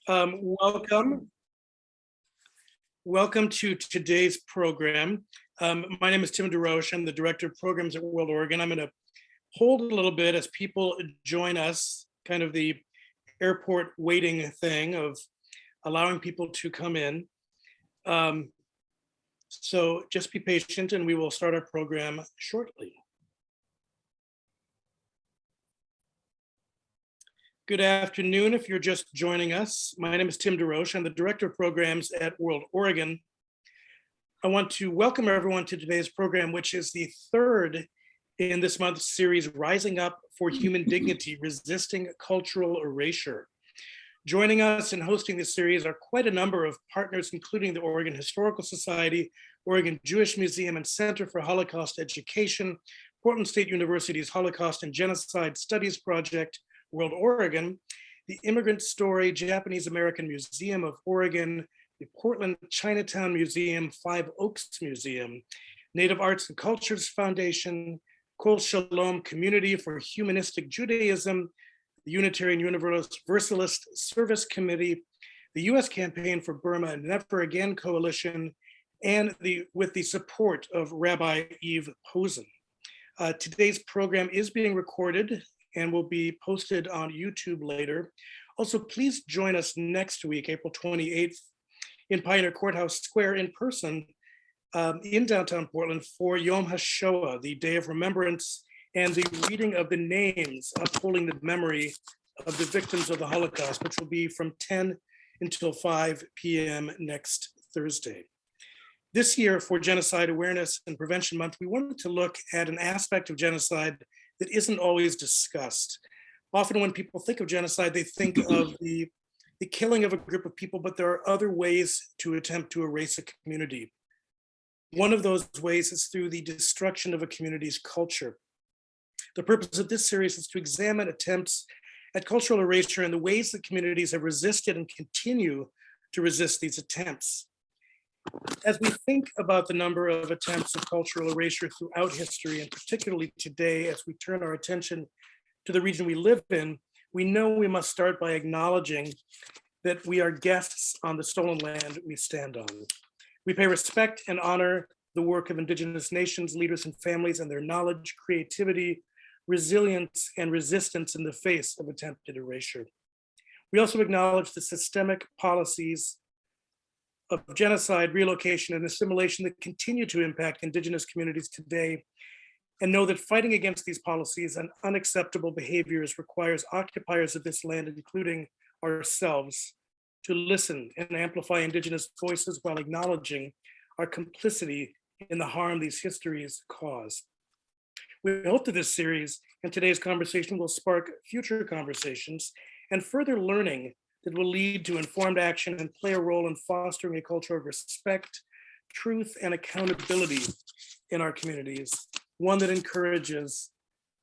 Welcome. Welcome to today's program. My name is Tim DeRoche. I'm the Director of Programs at World Oregon. I'm going to hold a little bit as people join us, kind of the airport waiting thing of allowing people to come in. So just be patient and we will start our program shortly. Good afternoon, if you're just joining us. My name is Tim DeRoche. I'm the Director of Programs at World Oregon. I want to welcome everyone to today's program, which is the third in this month's series, Rising Up for Human Dignity, Resisting Cultural Erasure. Joining us and hosting this series are quite a number of partners, including the Oregon Historical Society, Oregon Jewish Museum and Center for Holocaust Education, Portland State University's Holocaust and Genocide Studies Project, World Oregon, the Immigrant Story Japanese American Museum of Oregon, the Portland Chinatown Museum, Five Oaks Museum, Native Arts and Cultures Foundation, Kol Shalom Community for Humanistic Judaism, the Unitarian Universalist Service Committee, the U.S. Campaign for Burma and Never Again Coalition, and with the support of Rabbi Eve Posen. Today's program is being recorded and will be posted on YouTube later. Also, please join us next week, April 28th, in Pioneer Courthouse Square in person in downtown Portland for Yom HaShoah, the Day of Remembrance, and the reading of the names upholding the memory of the victims of the Holocaust, which will be from 10 until 5 p.m. next Thursday. This year, for Genocide Awareness and Prevention Month, we wanted to look at an aspect of genocide that isn't always discussed. Often when people think of genocide, they think of the killing of a group of people, but there are other ways to attempt to erase a community. One of those ways is through the destruction of a community's culture. The purpose of this series is to examine attempts at cultural erasure and the ways that communities have resisted and continue to resist these attempts. As we think about the number of attempts of cultural erasure throughout history, and particularly today, as we turn our attention to the region we live in, we know we must start by acknowledging that we are guests on the stolen land we stand on. We pay respect and honor the work of Indigenous nations, leaders, and families, and their knowledge, creativity, resilience, and resistance in the face of attempted erasure. We also acknowledge the systemic policies of genocide, relocation, and assimilation that continue to impact Indigenous communities today, and know that fighting against these policies and unacceptable behaviors requires occupiers of this land, including ourselves, to listen and amplify Indigenous voices while acknowledging our complicity in the harm these histories cause. We hope that this series and today's conversation will spark future conversations and further learning that will lead to informed action and play a role in fostering a culture of respect, truth, and accountability in our communities, one that encourages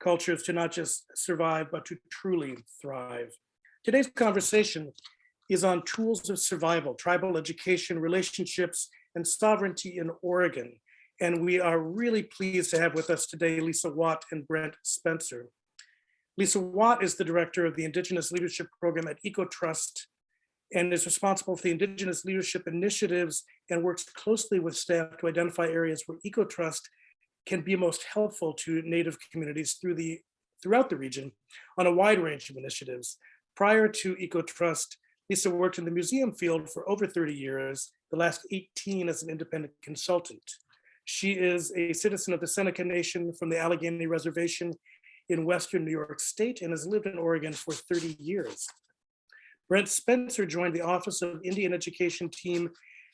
cultures to not just survive, but to truly thrive. Today's conversation is on tools of survival, tribal education, relationships, and sovereignty in Oregon. And we are really pleased to have with us today Lisa Watt and Brent Spencer. Lisa Watt is the director of the Indigenous Leadership Program at EcoTrust and is responsible for the Indigenous Leadership Initiatives and works closely with staff to identify areas where EcoTrust can be most helpful to Native communities throughout the region on a wide range of initiatives. Prior to EcoTrust, Lisa worked in the museum field for over 30 years, the last 18 as an independent consultant. She is a citizen of the Seneca Nation from the Allegheny Reservation in Western New York State and has lived in Oregon for 30 years. Brent Spencer joined the Office of Indian Education team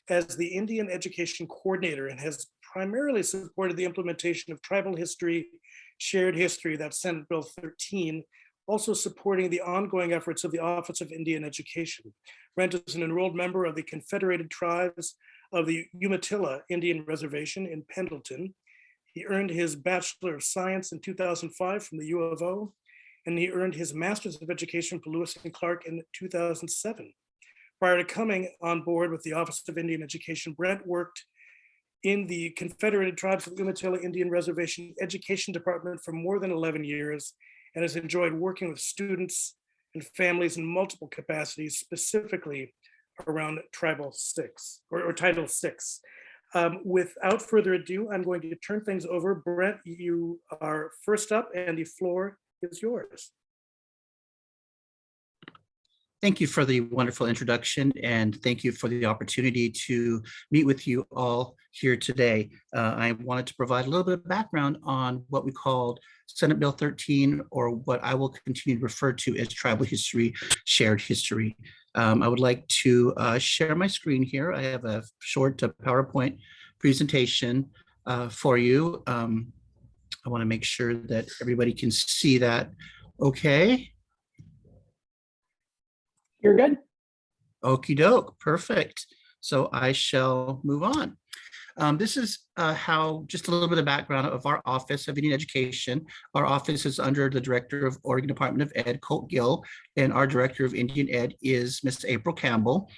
as the Indian Education Coordinator and has primarily supported the implementation of tribal history, shared history, that's Senate Bill 13, also supporting the ongoing efforts of the Office of Indian Education. Brent is an enrolled member of the Confederated Tribes of the Umatilla Indian Reservation in Pendleton. He earned his Bachelor of Science in 2005 from the U of O, and he earned his Master's of Education from Lewis and Clark in 2007. Prior to coming on board with the Office of Indian Education, Brent worked in the Confederated Tribes of Umatilla Indian Reservation Education Department for more than 11 years and has enjoyed working with students and families in multiple capacities, specifically around Tribal 6 or Title 6. Without further ado, I'm going to turn things over. Brent, you are first up and the floor is yours. Thank you for the wonderful introduction, and thank you for the opportunity to meet with you all here today. I wanted to provide a little bit of background on what we called Senate Bill 13, or what I will continue to refer to as tribal history, shared history. I would like to share my screen here. I have a short PowerPoint presentation for you. I want to make sure that everybody can see that. Okay. You're good. Okie doke, perfect. So I shall move on. This is how, just a little bit of background of our Office of Indian Education. Our office is under the Director of Oregon Department of Ed, Colt Gill, and our Director of Indian Ed is Ms. April Campbell.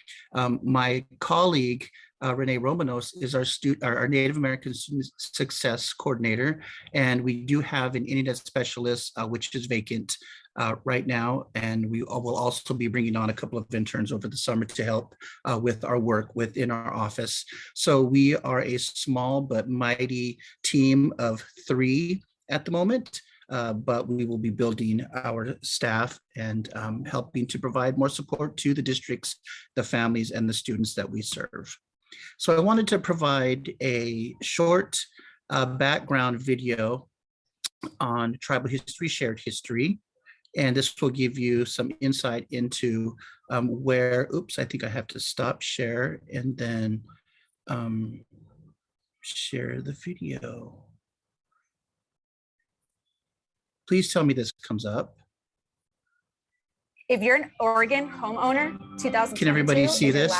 My colleague, Renee Romanos, is our Native American Student Success Coordinator, and we do have an Indian Ed specialist, which is vacant right now, and we will also be bringing on a couple of interns over the summer to help with our work within our office. So we are a small but mighty team of 3 at the moment, but we will be building our staff and helping to provide more support to the districts, the families, and the students that we serve. So I wanted to provide a short background video on tribal history, shared history. And this will give you some insight into where, oops, I think I have to stop share and then share the video. Please tell me this comes up. If you're an Oregon homeowner, 2022. Can everybody see this?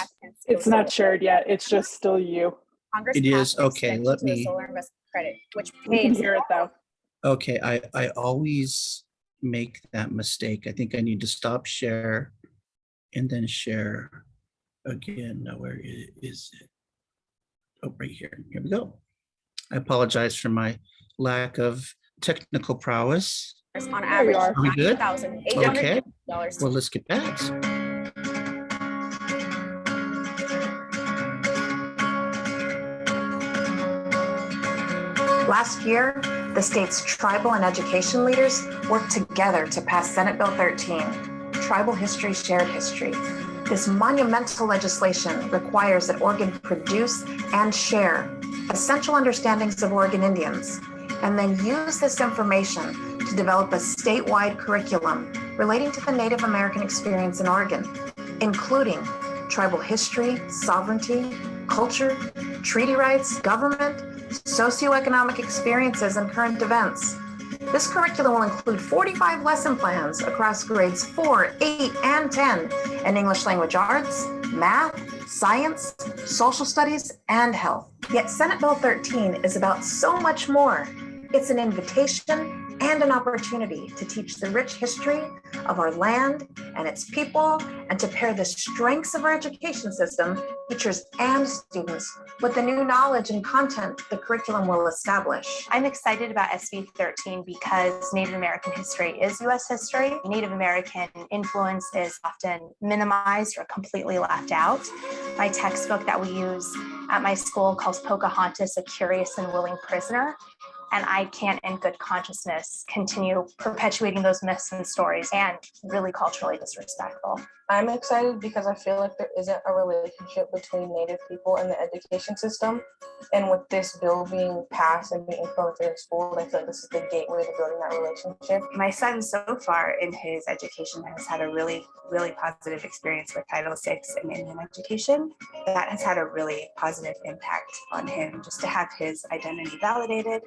It's not shared yet. It's just still you. Congress It is, passed an okay, extension let to the me- solar investment credit, which We can pays hear it though. Okay, I always make that mistake. I think I need to stop share and then share again. Now, where is it? Oh, right here. Here we go. I apologize for my lack of technical prowess. on you average are. Are we good? $9,800. Okay. Well, let's get back. Last year, the state's tribal and education leaders worked together to pass Senate Bill 13, Tribal History, Shared History. This monumental legislation requires that Oregon produce and share essential understandings of Oregon Indians, and then use this information to develop a statewide curriculum relating to the Native American experience in Oregon, including tribal history, sovereignty, culture, treaty rights, government, socioeconomic experiences, and current events. This curriculum will include 45 lesson plans across grades 4, 8, and 10 in English language arts, math, science, social studies, and health. Yet Senate Bill 13 is about so much more. It's an invitation and an opportunity to teach the rich history of our land and its people, and to pair the strengths of our education system, teachers and students, with the new knowledge and content the curriculum will establish. I'm excited about SB 13 because Native American history is U.S. history. Native American influence is often minimized or completely left out. My textbook that we use at my school calls Pocahontas a curious and willing prisoner. And I can't in good consciousness continue perpetuating those myths and stories, and really culturally disrespectful. I'm excited because I feel like there isn't a relationship between Native people and the education system. And with this bill being passed and being implemented in school, I feel like this is the gateway to building that relationship. My son so far in his education has had a really positive experience with Title VI and Indian education. That has had a really positive impact on him, just to have his identity validated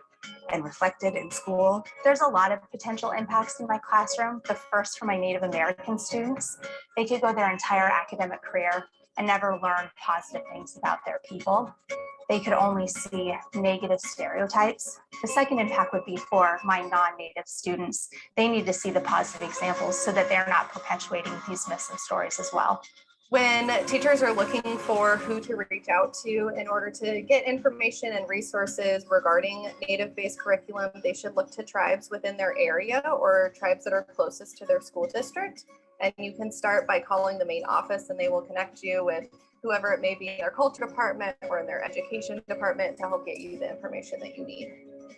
and reflected in school. There's a lot of potential impacts in my classroom. The first for my Native American students, they could go their entire academic career and never learn positive things about their people. They could only see negative stereotypes. The second impact would be for my non-Native students. They need to see the positive examples so that they're not perpetuating these myths and stories as well. When teachers are looking for who to reach out to in order to get information and resources regarding Native-based curriculum, they should look to tribes within their area or tribes that are closest to their school district. And you can start by calling the main office and they will connect you with whoever it may be in their culture department or in their education department to help get you the information that you need.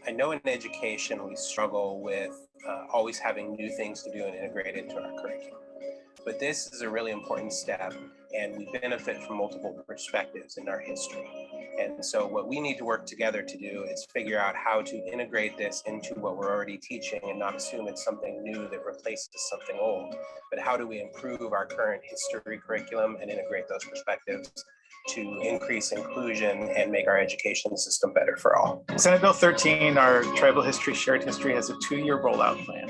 I know in education we struggle with always having new things to do and integrate into our curriculum. But this is a really important step, and we benefit from multiple perspectives in our history. And so what we need to work together to do is figure out how to integrate this into what we're already teaching and not assume it's something new that replaces something old, but how do we improve our current history curriculum and integrate those perspectives to increase inclusion and make our education system better for all. Senate Bill 13, our Tribal History Shared History, has a 2-year rollout plan.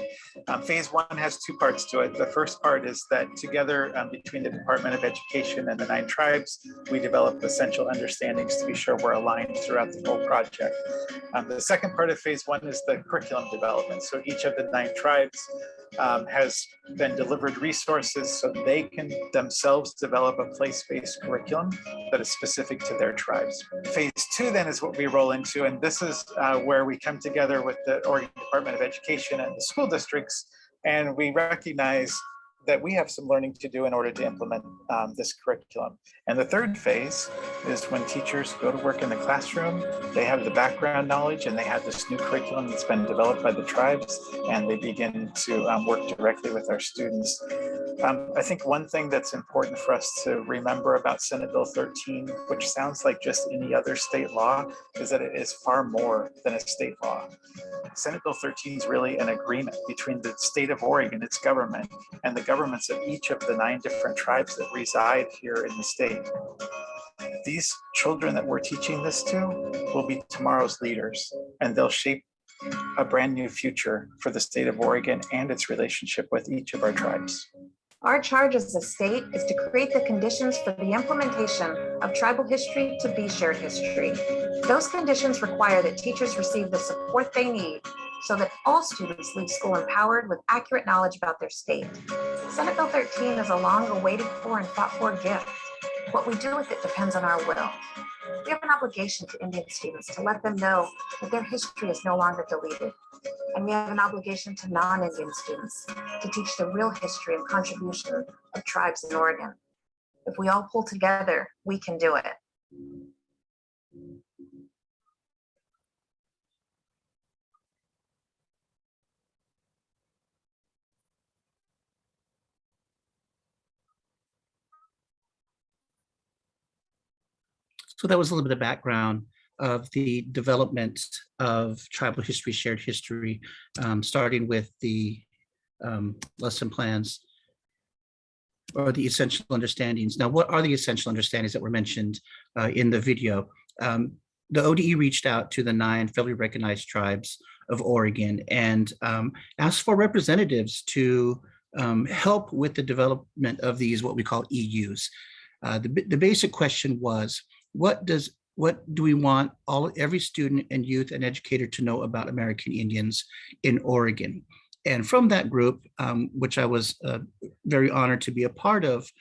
Phase 1 has 2 parts to it. The first part is that together between the Department of Education and the 9 tribes, we develop essential understandings to be sure we're aligned throughout the whole project. The second part of Phase 1 is the curriculum development. So each of the 9 tribes has been delivered resources so they can themselves develop a place-based curriculum that is specific to their tribes. Phase 2 then is what we roll into, and this is where we come together with the Oregon Department of Education and the school districts, and we recognize that we have some learning to do in order to implement this curriculum. And the third phase is when teachers go to work in the classroom, they have the background knowledge and they have this new curriculum that's been developed by the tribes, and they begin to work directly with our students. I think one thing that's important for us to remember about Senate Bill 13, which sounds like just any other state law, is that it is far more than a state law. Senate Bill 13 is really an agreement between the state of Oregon, its government, and the governments of each of the 9 different tribes that reside here in the state. These children that we're teaching this to will be tomorrow's leaders, and they'll shape a brand new future for the state of Oregon and its relationship with each of our tribes. Our charge as a state is to create the conditions for the implementation of tribal history to be shared history. Those conditions require that teachers receive the support they need so that all students leave school empowered with accurate knowledge about their state. Senate Bill 13 is a long awaited for and fought for gift. What we do with it depends on our will. We have an obligation to Indian students to let them know that their history is no longer deleted. And we have an obligation to non-Indian students to teach the real history and contribution of tribes in Oregon. If we all pull together, we can do it. So that was a little bit of background of the development of tribal history, shared history, starting with the lesson plans or the essential understandings. Now, what are the essential understandings that were mentioned in the video? The ODE reached out to the 9 federally recognized tribes of Oregon and asked for representatives to help with the development of these, what we call EUs. The basic question was, what do we want every student and youth and educator to know about American Indians in Oregon? And from that group, which I was very honored to be a part of,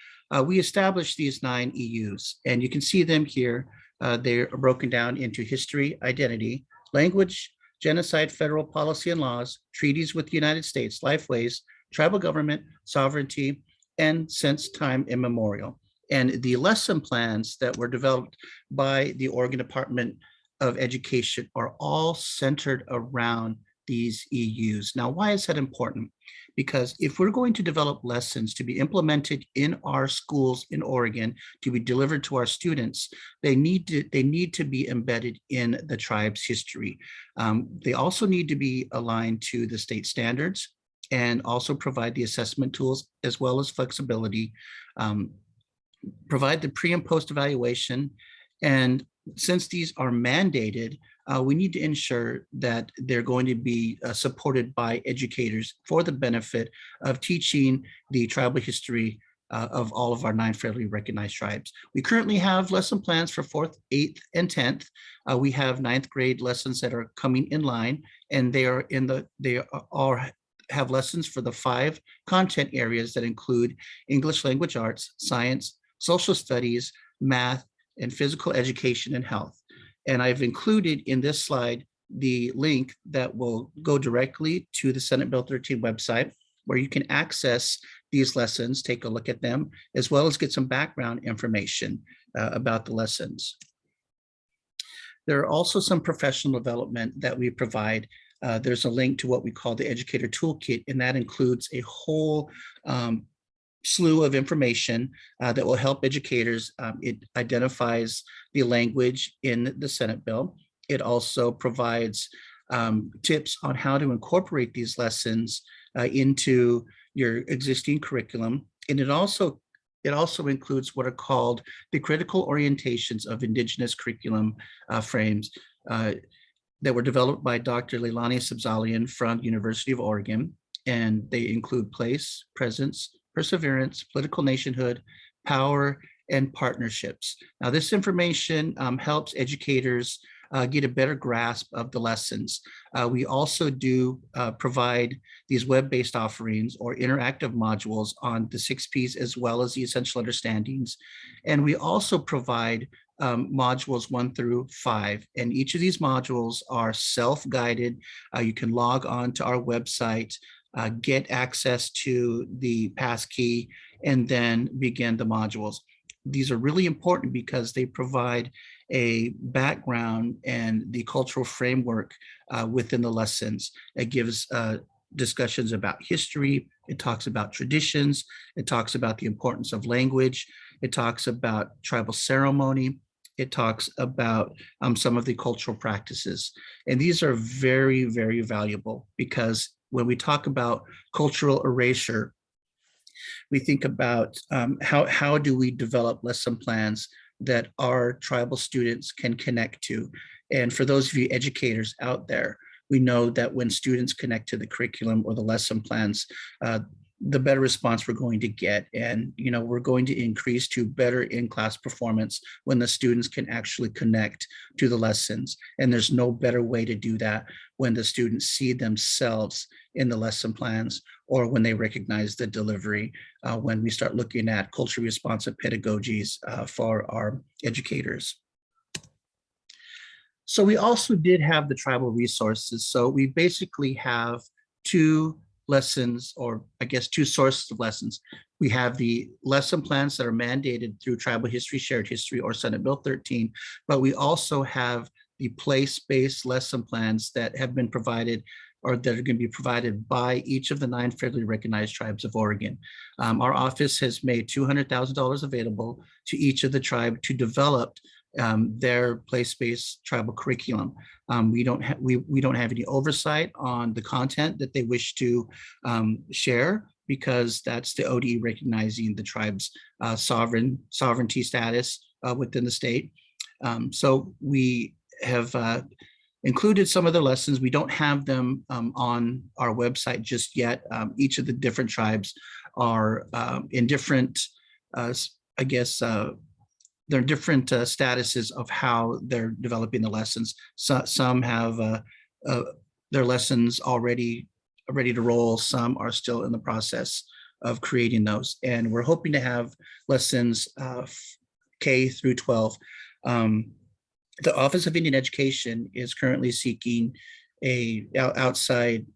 we established these 9 EUs, and you can see them here. They're broken down into history, identity, language, genocide, federal policy and laws, treaties with the United States, lifeways, tribal government, sovereignty, and since time immemorial. And the lesson plans that were developed by the Oregon Department of Education are all centered around these EUs. Now, why is that important? Because if we're going to develop lessons to be implemented in our schools in Oregon, to be delivered to our students, they need to be embedded in the tribe's history. They also need to be aligned to the state standards and also provide the assessment tools as well as flexibility, provide the pre and post evaluation. And since these are mandated, we need to ensure that they're going to be supported by educators for the benefit of teaching the tribal history of all of our 9 federally recognized tribes. We currently have lesson plans for 4th, 8th, and 10th. We have 9th grade lessons that are coming in line, and they have lessons for the 5 content areas that include English language arts, science, social studies, math, and physical education and health. And I've included in this slide the link that will go directly to the Senate Bill 13 website, where you can access these lessons, take a look at them, as well as get some background information about the lessons. There are also some professional development that we provide. There's a link to what we call the Educator Toolkit, and that includes a whole slew of information that will help educators. It identifies the language in the Senate bill. It also provides tips on how to incorporate these lessons into your existing curriculum. And it also includes what are called the critical orientations of Indigenous curriculum frames that were developed by Dr. Leilani Sabzalian from the University of Oregon. And they include place, presence, perseverance, political nationhood, power, and partnerships. Now, this information helps educators get a better grasp of the lessons. We also do provide these web-based offerings or interactive modules on the 6 Ps as well as the essential understandings. And we also provide modules 1 through 5. And each of these modules are self-guided. You can log on to our website, get access to the passkey, and then begin the modules. These are really important because they provide a background and the cultural framework within the lessons. It gives discussions about history. It talks about traditions. It talks about the importance of language. It talks about tribal ceremony. It talks about some of the cultural practices. And these are very, very valuable because when we talk about cultural erasure, we think about how do we develop lesson plans that our tribal students can connect to. And for those of you educators out there, we know that when students connect to the curriculum or the lesson plans, the better response we're going to get. And we're going to increase to better in-class performance when the students can actually connect to the lessons. And there's no better way to do that when the students see themselves in the lesson plans or when they recognize the delivery, when we start looking at culturally responsive pedagogies for our educators. So we also did have the tribal resources. So we basically have 2 lessons, or I guess 2 sources of lessons. We have the lesson plans that are mandated through Tribal History, Shared History, or Senate Bill 13, but we also have the place-based lesson plans that have been provided or that are going to be provided by each of the 9 federally recognized tribes of Oregon. Our office has made $200,000 available to each of the tribe to develop their place-based tribal curriculum. We don't have any oversight on the content that they wish to share because that's the ODE recognizing the tribe's sovereignty status within the state. So we have included some of the lessons. We don't have them on our website just yet. Each of the different tribes are in different, I guess, there are different statuses of how they're developing the lessons. Some have their lessons already ready to roll. Some are still in the process of creating those. And we're hoping to have lessons K through 12. The Office of Indian Education is currently seeking a outside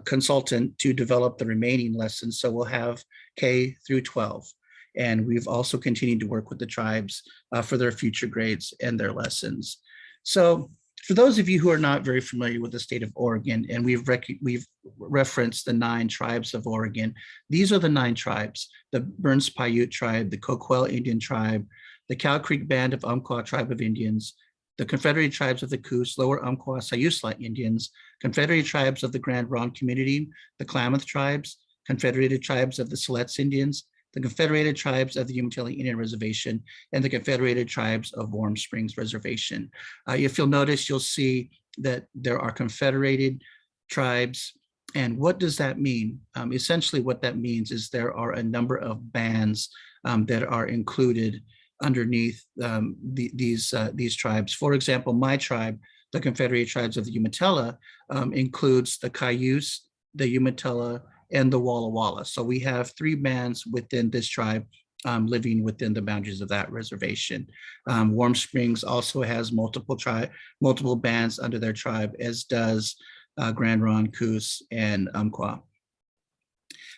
consultant to develop the remaining lessons. So we'll have K through 12. And we've also continued to work with the tribes for their future grades and their lessons. So for those of you who are not very familiar with the state of Oregon, and we've referenced the 9 tribes of Oregon, these are the 9 tribes: the Burns Paiute tribe, the Coquel Indian tribe, the Cow Creek Band of Umpqua Tribe of Indians, the Confederated Tribes of the Coos, Lower Umpqua Sayusla Indians, Confederated Tribes of the Grand Ronde Community, the Klamath Tribes, Confederated Tribes of the Siletz Indians, the Confederated Tribes of the Umatilla Indian Reservation, and the Confederated Tribes of Warm Springs Reservation. If you'll notice, you'll see that there are confederated tribes. And what does that mean? Essentially, what that means is there are a number of bands that are included underneath these tribes. For example, my tribe, the Confederated Tribes of the Umatilla, includes the Cayuse, the Umatilla, and the Walla Walla. So we have 3 bands within this tribe, living within the boundaries of that reservation. Warm Springs also has multiple bands under their tribe, as does Grand Ronde, Coos, and Umpqua.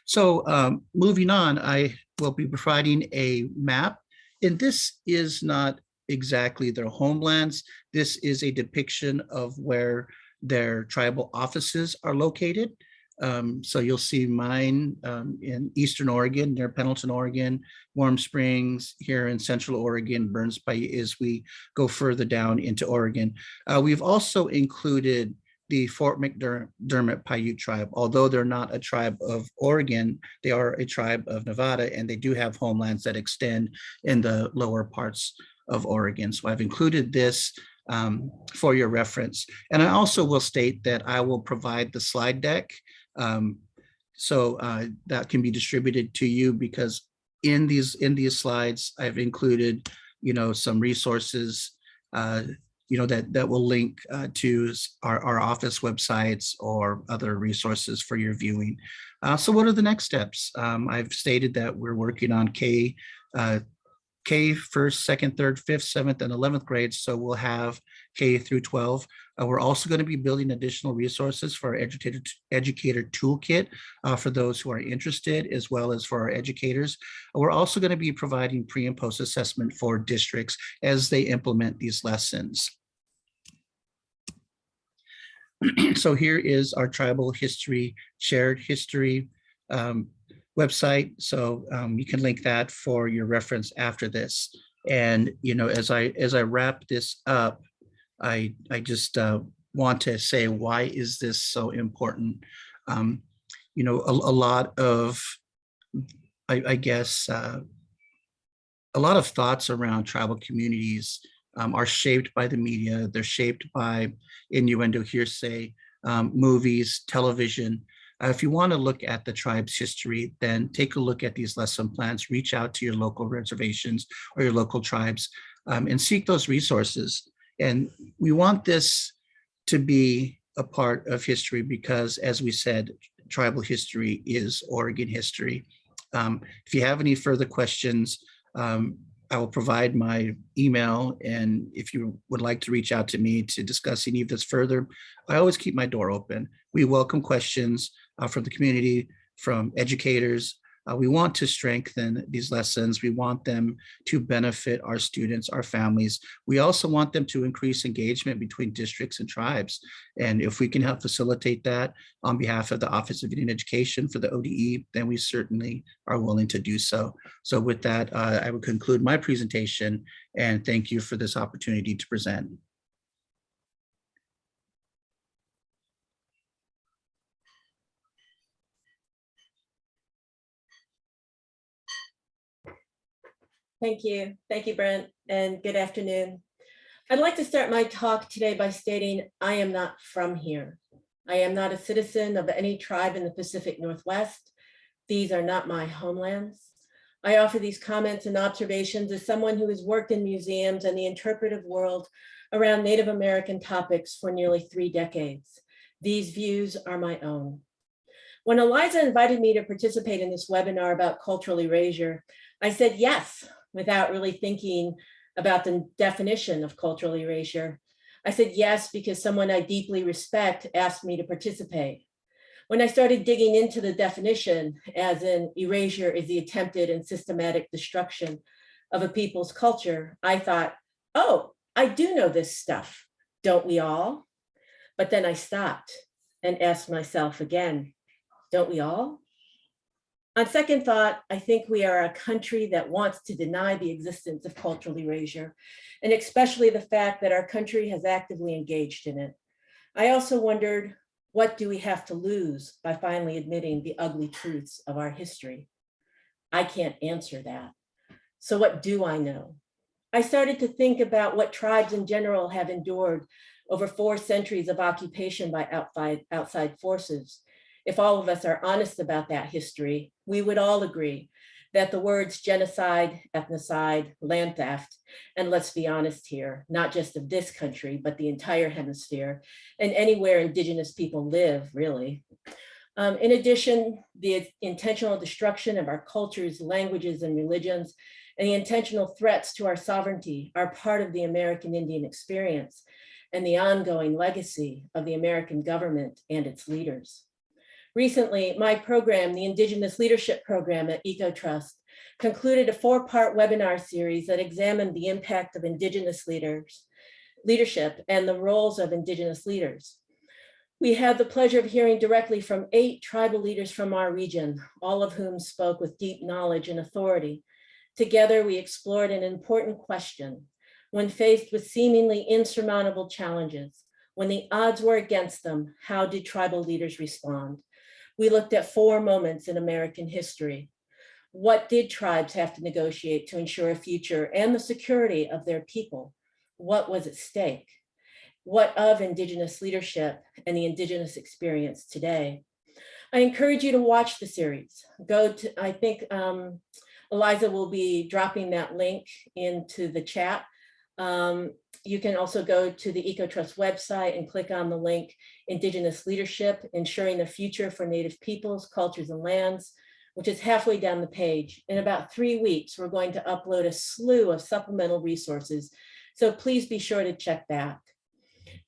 So moving on, I will be providing a map, and this is not exactly their homelands. This is a depiction of where their tribal offices are located. So you'll see mine in Eastern Oregon, near Pendleton, Oregon, Warm Springs here in Central Oregon, Burns Paiute as we go further down into Oregon. We've also included the Fort McDermott Paiute tribe. Although they're not a tribe of Oregon, they are a tribe of Nevada, and they do have homelands that extend in the lower parts of Oregon. So I've included this for your reference. And I also will state that I will provide the slide deck so that can be distributed to you, because in these slides, I've included, some resources, that will link to our office websites or other resources for your viewing. So what are the next steps? I've stated that we're working on K, first, second, third, fifth, seventh, and 11th grades. So we'll have K through 12. We're also going to be building additional resources for our educator toolkit for those who are interested, as well as for our educators. We're also going to be providing pre and post assessment for districts as they implement these lessons. So here is our tribal history, shared history website. So you can link that for your reference after this. And, as I wrap this up, I just want to say, why is this so important? A lot of, I guess, a lot of thoughts around tribal communities are shaped by the media. They're shaped by innuendo, hearsay, movies, television. If you want to look at the tribe's history, then take a look at these lesson plans, reach out to your local reservations or your local tribes and seek those resources. And we want this to be a part of history because, as we said, tribal history is Oregon history. If you have any further questions, I will provide my email, and if you would like to reach out to me to discuss any of this further, I always keep my door open. We welcome questions from the community, from educators. We want to strengthen these lessons. We want them to benefit our students, our families. We also want them to increase engagement between districts and tribes. And if we can help facilitate that on behalf of the Office of Indian Education for the ODE, then we certainly are willing to do so. So with that, I would conclude my presentation, and thank you for this opportunity to present. Thank you, Brent, and good afternoon. I'd like to start my talk today by stating I am not from here. I am not a citizen of any tribe in the Pacific Northwest. These are not my homelands. I offer these comments and observations as someone who has worked in museums and the interpretive world around Native American topics for nearly 3 decades. These views are my own. When Eliza invited me to participate in this webinar about cultural erasure, I said yes, without really thinking about the definition of cultural erasure. I said yes because someone I deeply respect asked me to participate. When I started digging into the definition, as in erasure is the attempted and systematic destruction of a people's culture, I thought, oh, I do know this stuff, don't we all? But then I stopped and asked myself again, don't we all? On second thought, I think we are a country that wants to deny the existence of cultural erasure, and especially the fact that our country has actively engaged in it. I also wondered, what do we have to lose by finally admitting the ugly truths of our history? I can't answer that. So what do I know? I started to think about what tribes in general have endured over 4 centuries of occupation by outside forces. If all of us are honest about that history, we would all agree that the words genocide, ethnocide, land theft, and let's be honest here, not just of this country, but the entire hemisphere and anywhere Indigenous people live, really, In addition, the intentional destruction of our cultures, languages, and religions, and the intentional threats to our sovereignty are part of the American Indian experience and the ongoing legacy of the American government and its leaders. Recently, my program, the Indigenous Leadership Program at EcoTrust, concluded a 4-part webinar series that examined the impact of Indigenous leadership and the roles of Indigenous leaders. We had the pleasure of hearing directly from 8 tribal leaders from our region, all of whom spoke with deep knowledge and authority. Together, we explored an important question. When faced with seemingly insurmountable challenges, when the odds were against them, how did tribal leaders respond? We looked at 4 moments in American history. What did tribes have to negotiate to ensure a future and the security of their people? What was at stake? What of Indigenous leadership and the Indigenous experience today? I encourage you to watch the series. Go to, I think Eliza will be dropping that link into the chat. You can also go to the EcoTrust website and click on the link, Indigenous Leadership, Ensuring the Future for Native Peoples, Cultures, and Lands, which is halfway down the page. In about 3 weeks, we're going to upload a slew of supplemental resources, so please be sure to check back.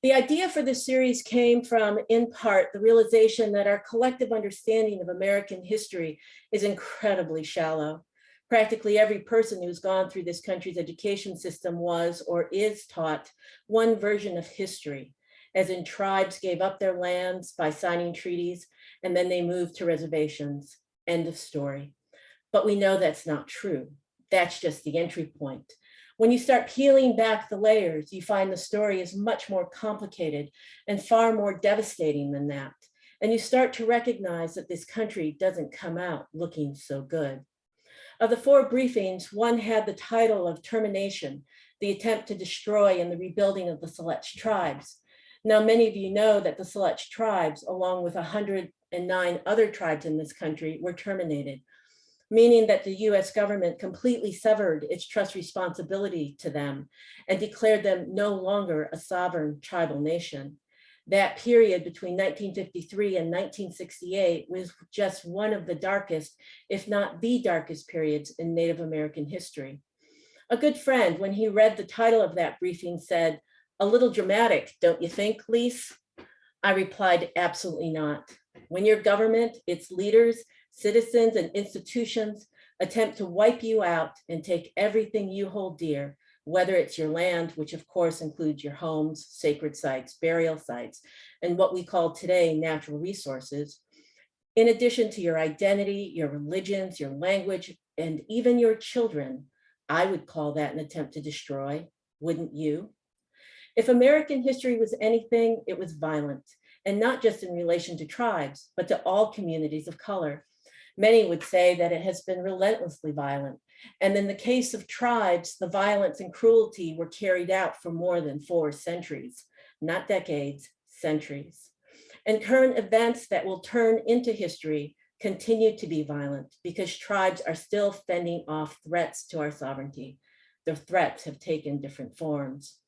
The idea for this series came from, in part, the realization that our collective understanding of American history is incredibly shallow. Practically every person who's gone through this country's education system was or is taught one version of history, as in tribes gave up their lands by signing treaties, and then they moved to reservations. End of story. But we know that's not true. That's just the entry point. When you start peeling back the layers, you find the story is much more complicated and far more devastating than that. And you start to recognize that this country doesn't come out looking so good. Of the 4 briefings, one had the title of Termination, the attempt to destroy and the rebuilding of the Select tribes. Now, many of you know that the Select tribes, along with 109 other tribes in this country, were terminated, meaning that the US government completely severed its trust responsibility to them and declared them no longer a sovereign tribal nation. That period between 1953 and 1968 was just one of the darkest, if not the darkest periods in Native American history. A good friend, when he read the title of that briefing, said, "A little dramatic, don't you think, Lise?" I replied, absolutely not. When your government, its leaders, citizens, and institutions attempt to wipe you out and take everything you hold dear, whether it's your land, which of course includes your homes, sacred sites, burial sites, and what we call today natural resources, in addition to your identity, your religions, your language, and even your children, I would call that an attempt to destroy, wouldn't you? If American history was anything, it was violent, and not just in relation to tribes, but to all communities of color. Many would say that it has been relentlessly violent. And in the case of tribes, the violence and cruelty were carried out for more than 4 centuries, not decades, centuries. And current events that will turn into history continue to be violent because tribes are still fending off threats to our sovereignty. The threats have taken different forms.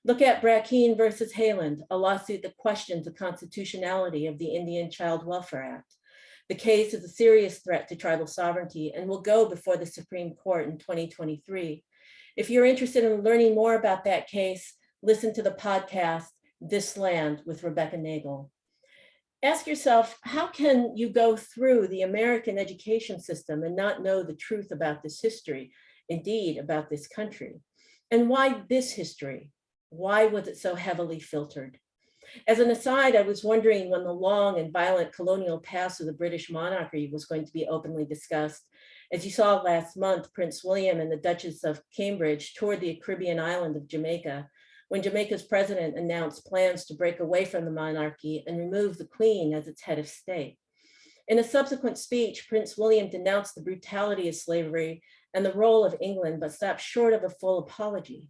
Look at Brackeen versus Hayland, a lawsuit that questions the constitutionality of the Indian Child Welfare Act. The case is a serious threat to tribal sovereignty and will go before the Supreme Court in 2023. If you're interested in learning more about that case, listen to the podcast, This Land with Rebecca Nagel. Ask yourself, how can you go through the American education system and not know the truth about this history, indeed about this country? And why this history? Why was it so heavily filtered? As an aside, I was wondering when the long and violent colonial past of the British monarchy was going to be openly discussed. As you saw last month, Prince William and the Duchess of Cambridge toured the Caribbean island of Jamaica, when Jamaica's president announced plans to break away from the monarchy and remove the Queen as its head of state. In a subsequent speech, Prince William denounced the brutality of slavery and the role of England, but stopped short of a full apology.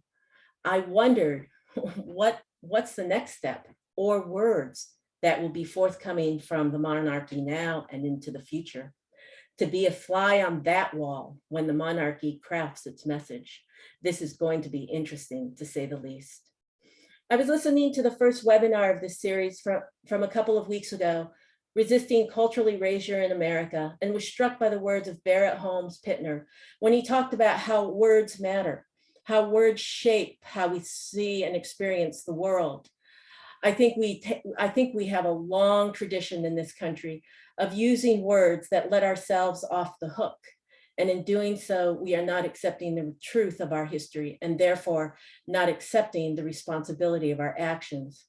I wondered, what's the next step? Or words that will be forthcoming from the monarchy now and into the future, to be a fly on that wall when the monarchy crafts its message. This is going to be interesting, to say the least. I was listening to the first webinar of this series from a couple of weeks ago resisting cultural erasure in America, and was struck by the words of Barrett Holmes Pittner when he talked about how words matter, how words shape how we see and experience the world. I think we have a long tradition in this country of using words that let ourselves off the hook. And in doing so, we are not accepting the truth of our history and therefore not accepting the responsibility of our actions.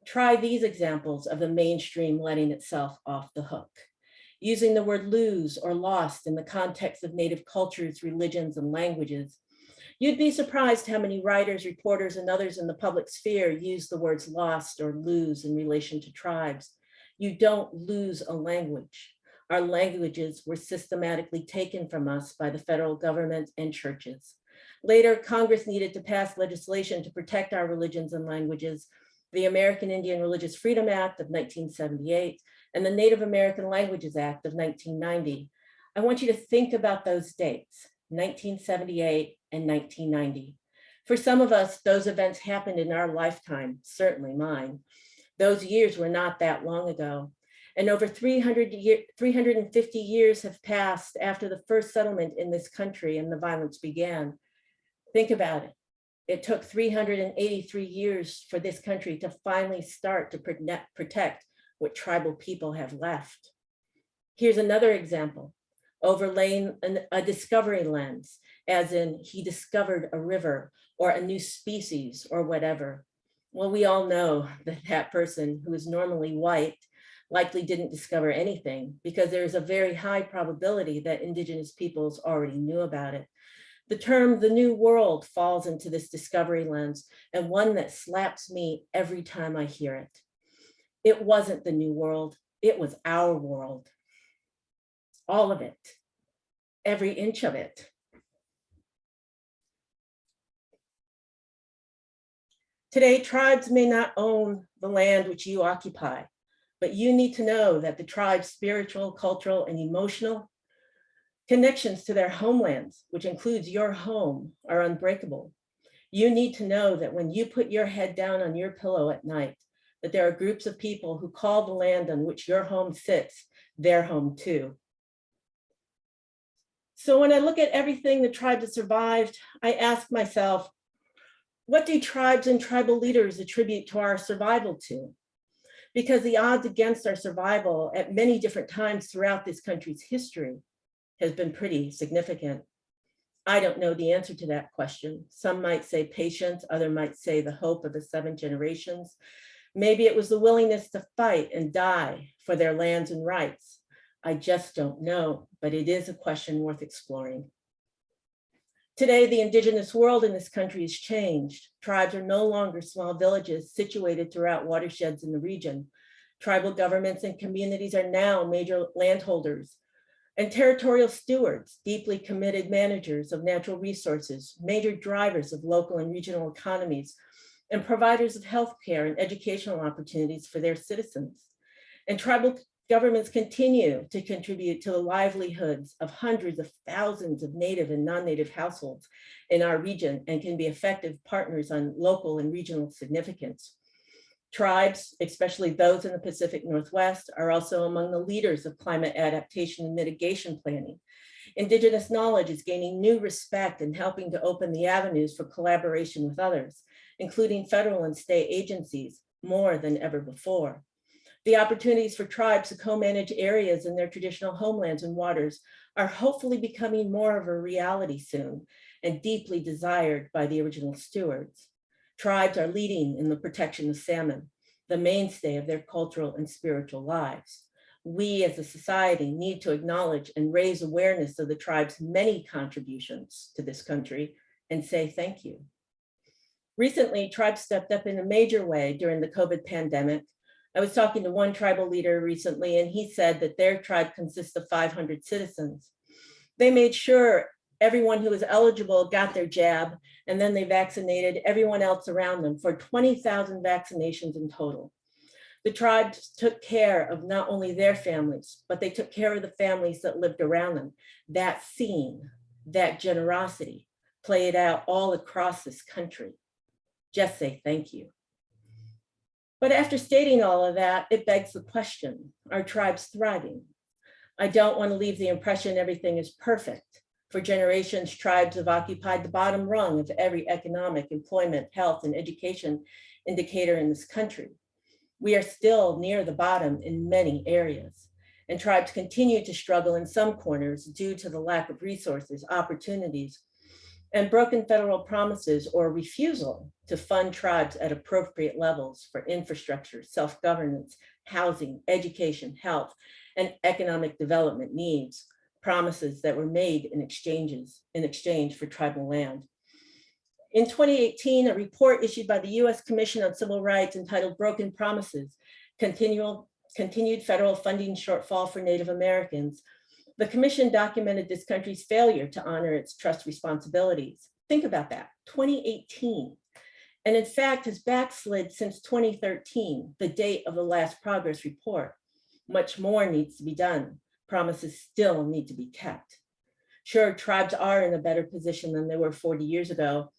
Try these examples of the mainstream letting itself off the hook. Using the word lose or lost in the context of Native cultures, religions, and languages. You'd be surprised how many writers, reporters, and others in the public sphere use the words lost or lose in relation to tribes. You don't lose a language. Our languages were systematically taken from us by the federal government and churches. Later, Congress needed to pass legislation to protect our religions and languages, the American Indian Religious Freedom Act of 1978, and the Native American Languages Act of 1990. I want you to think about those dates, 1978 and 1990. For some of us, those events happened in our lifetime, certainly mine. Those years were not that long ago. And over 350 years have passed after the first settlement in this country and the violence began. Think about it. It took 383 years for this country to finally start to protect what tribal people have left. Here's another example, overlaying a discovery lens, as in he discovered a river or a new species or whatever. Well, we all know that that person who is normally white likely didn't discover anything because there's a very high probability that Indigenous peoples already knew about it. The term the New World falls into this discovery lens, and one that slaps me every time I hear it. It wasn't the New World, it was our world. All of it, every inch of it. Today, tribes may not own the land which you occupy, but you need to know that the tribe's spiritual, cultural, and emotional connections to their homelands, which includes your home, are unbreakable. You need to know that when you put your head down on your pillow at night, that there are groups of people who call the land on which your home sits their home too. So when I look at everything the tribe has survived, I ask myself, what do tribes and tribal leaders attribute to our survival to? Because the odds against our survival at many different times throughout this country's history has been pretty significant. I don't know the answer to that question. Some might say patience, others might say the hope of the 7 generations. Maybe it was the willingness to fight and die for their lands and rights. I just don't know, but it is a question worth exploring. Today, the Indigenous world in this country has changed. Tribes are no longer small villages situated throughout watersheds in the region. Tribal governments and communities are now major landholders and territorial stewards, deeply committed managers of natural resources, major drivers of local and regional economies, and providers of healthcare and educational opportunities for their citizens. And tribal governments continue to contribute to the livelihoods of hundreds of thousands of Native and non-Native households in our region and can be effective partners on local and regional significance. Tribes, especially those in the Pacific Northwest, are also among the leaders of climate adaptation and mitigation planning. Indigenous knowledge is gaining new respect and helping to open the avenues for collaboration with others, including federal and state agencies, more than ever before. The opportunities for tribes to co-manage areas in their traditional homelands and waters are hopefully becoming more of a reality soon and deeply desired by the original stewards. Tribes are leading in the protection of salmon, the mainstay of their cultural and spiritual lives. We as a society need to acknowledge and raise awareness of the tribe's many contributions to this country and say thank you. Recently, tribes stepped up in a major way during the COVID pandemic. I was talking to one tribal leader recently, and he said that their tribe consists of 500 citizens. They made sure everyone who was eligible got their jab, and then they vaccinated everyone else around them for 20,000 vaccinations in total. The tribes took care of not only their families, but they took care of the families that lived around them. That scene, that generosity played out all across this country. Just say thank you. But after stating all of that, it begs the question, are tribes thriving? I don't want to leave the impression everything is perfect. For generations, tribes have occupied the bottom rung of every economic, employment, health, and education indicator in this country. We are still near the bottom in many areas, and tribes continue to struggle in some corners due to the lack of resources, opportunities, and broken federal promises or refusal to fund tribes at appropriate levels for infrastructure, self-governance, housing, education, health, and economic development needs, promises that were made in exchange for tribal land. In 2018, a report issued by the US Commission on Civil Rights entitled Broken Promises, Continued Federal Funding Shortfall for Native Americans. The commission documented this country's failure to honor its trust responsibilities. Think about that, 2018. And in fact, has backslid since 2013, the date of the last progress report. Much more needs to be done. Promises still need to be kept. Sure, tribes are in a better position than they were 40 years ago.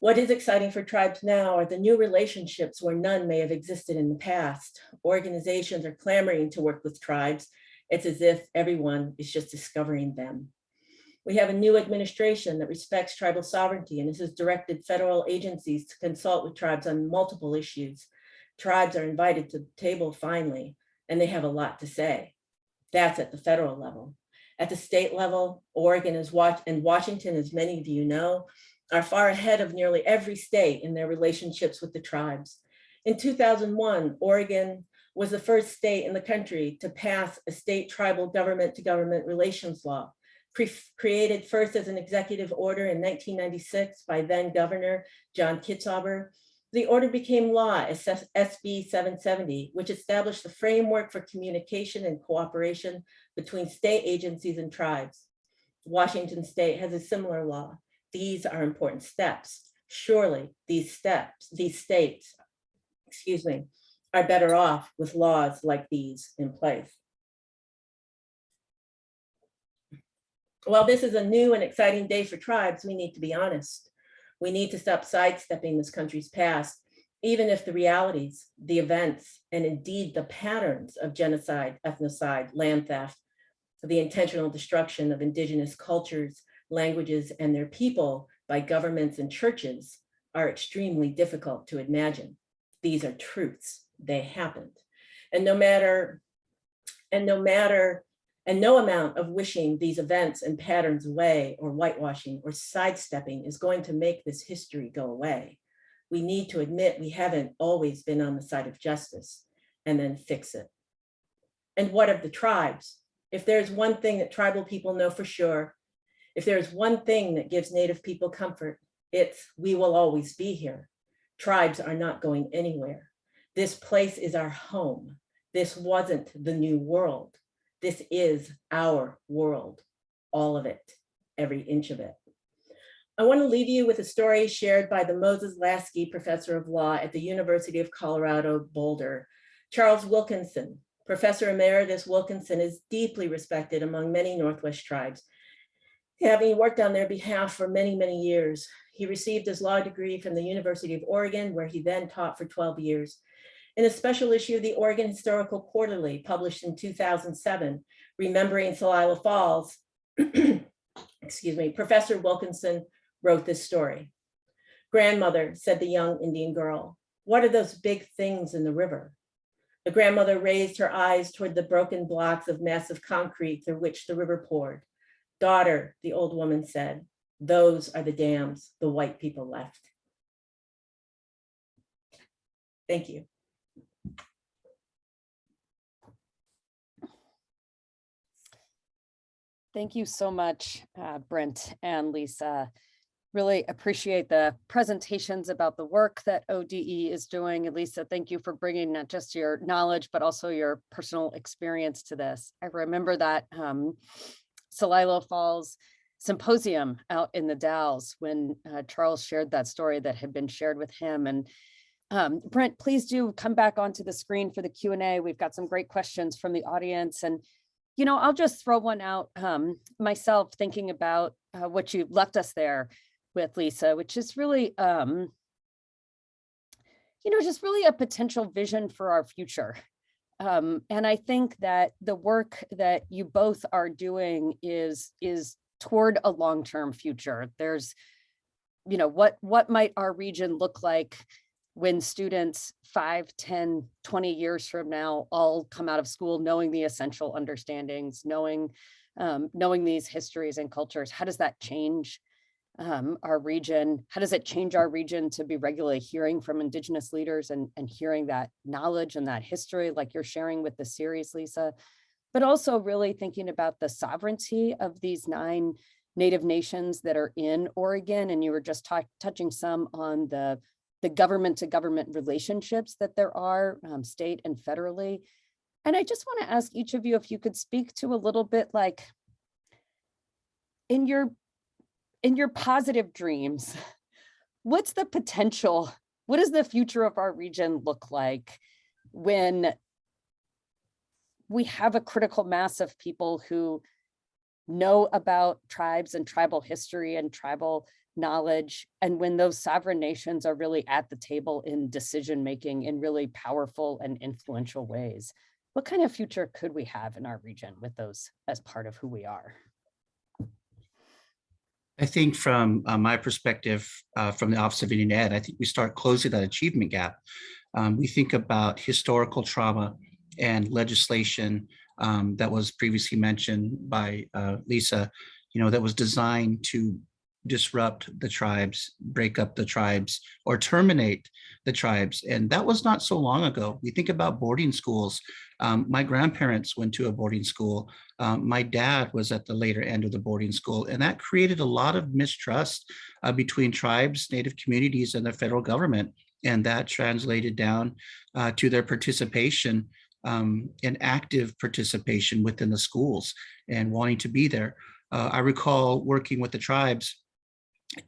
What is exciting for tribes now are the new relationships where none may have existed in the past. Organizations are clamoring to work with tribes. It's as if everyone is just discovering them. We have a new administration that respects tribal sovereignty and has directed federal agencies to consult with tribes on multiple issues. Tribes are invited to the table finally, and they have a lot to say. That's at the federal level. At the state level, Oregon and Washington, as many of you know, are far ahead of nearly every state in their relationships with the tribes. In 2001, Oregon was the first state in the country to pass a state tribal government-to-government relations law, created first as an executive order in 1996 by then Governor John Kitzhaber. The order became law as SB 770, which established the framework for communication and cooperation between state agencies and tribes. Washington State has a similar law. These are important steps. Surely these states, are better off with laws like these in place. While this is a new and exciting day for tribes, we need to be honest. We need to stop sidestepping this country's past, even if the realities, the events, and indeed the patterns of genocide, ethnocide, land theft, the intentional destruction of indigenous cultures, languages, and their people by governments and churches are extremely difficult to imagine. These are truths, they happened. And no amount of wishing these events and patterns away or whitewashing or sidestepping is going to make this history go away. We need to admit we haven't always been on the side of justice and then fix it. And what of the tribes? If there's one thing that tribal people know for sure, if there's one thing that gives Native people comfort, it's we will always be here. Tribes are not going anywhere. This place is our home. This wasn't the new world. This is our world, all of it, every inch of it. I want to leave you with a story shared by the Moses Lasky Professor of Law at the University of Colorado, Boulder. Charles Wilkinson, Professor Emeritus Wilkinson, is deeply respected among many Northwest tribes, having worked on their behalf for many, many years. He received his law degree from the University of Oregon, where he then taught for 12 years. In a special issue of the Oregon Historical Quarterly, published in 2007, Remembering Celilo Falls, Professor Wilkinson wrote this story. "Grandmother," said the young Indian girl, "what are those big things in the river?" The grandmother raised her eyes toward the broken blocks of massive concrete through which the river poured. "Daughter," the old woman said, "those are the dams the white people left." Thank you. Thank you so much, Brent and Lisa. Really appreciate the presentations about the work that ODE is doing. And Lisa, thank you for bringing not just your knowledge, but also your personal experience to this. I remember that Celilo Falls symposium out in the Dalles when Charles shared that story that had been shared with him. And Brent, please do come back onto the screen for the Q&A. We've got some great questions from the audience. And you know, I'll just throw one out myself, thinking about what you left us there with, Lisa, which is really, just really a potential vision for our future. And I think that the work that you both are doing is toward a long-term future. There's, what might our region look like when students 5, 10, 20 years from now all come out of school knowing the essential understandings, knowing these histories and cultures? How does that change our region? How does it change our region to be regularly hearing from Indigenous leaders and hearing that knowledge and that history like you're sharing with the series, Lisa? But also really thinking about the sovereignty of these 9 Native nations that are in Oregon. And you were just touching some on the government to government relationships that there are state and federally. And I just want to ask each of you if you could speak to a little bit, like, in your positive dreams, what's the potential? What does the future of our region look like when we have a critical mass of people who know about tribes and tribal history and tribal knowledge, and when those sovereign nations are really at the table in decision making in really powerful and influential ways? What kind of future could we have in our region with those as part of who we are? I think from my perspective, from the Office of Indian Ed, I think we start closing that achievement gap. We think about historical trauma and legislation that was previously mentioned by Lisa, that was designed to disrupt the tribes, break up the tribes, or terminate the tribes. And that was not so long ago. We think about boarding schools. My grandparents went to a boarding school. My dad was at the later end of the boarding school, and that created a lot of mistrust between tribes, Native communities, and the federal government. And that translated down to their participation and active participation within the schools and wanting to be there. I recall working with the tribes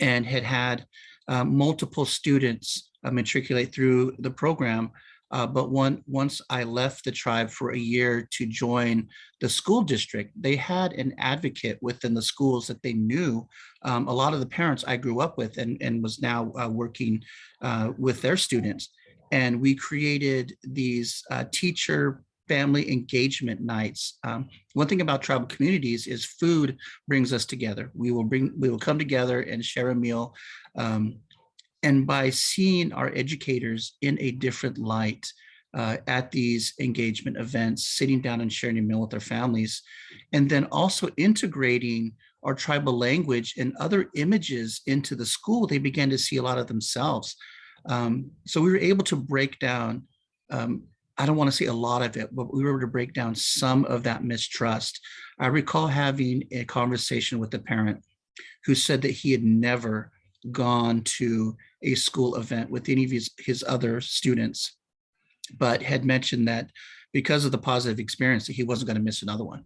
and had multiple students matriculate through the program. But once I left the tribe for a year to join the school district, they had an advocate within the schools that they knew. A lot of the parents I grew up with and was now working with their students. And we created these teacher family engagement nights. One thing about tribal communities is food brings us together. We will come together and share a meal. And by seeing our educators in a different light at these engagement events, sitting down and sharing a meal with their families, and then also integrating our tribal language and other images into the school, they began to see a lot of themselves. So we were able to break down, I don't want to say a lot of it, but we were able to break down some of that mistrust. I recall having a conversation with a parent who said that he had never gone to a school event with any of his other students, but had mentioned that because of the positive experience that he wasn't going to miss another one.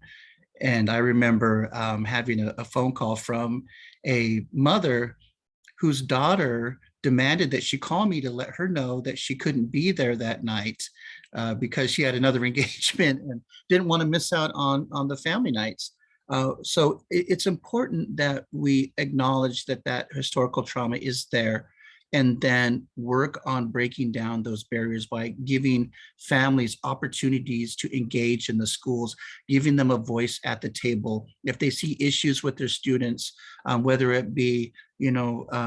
And I remember having a phone call from a mother whose daughter demanded that she call me to let her know that she couldn't be there that night because she had another engagement and didn't want to miss out on the family nights. So it's important that we acknowledge that historical trauma is there, and then work on breaking down those barriers by giving families opportunities to engage in the schools, giving them a voice at the table. If they see issues with their students, whether it be, an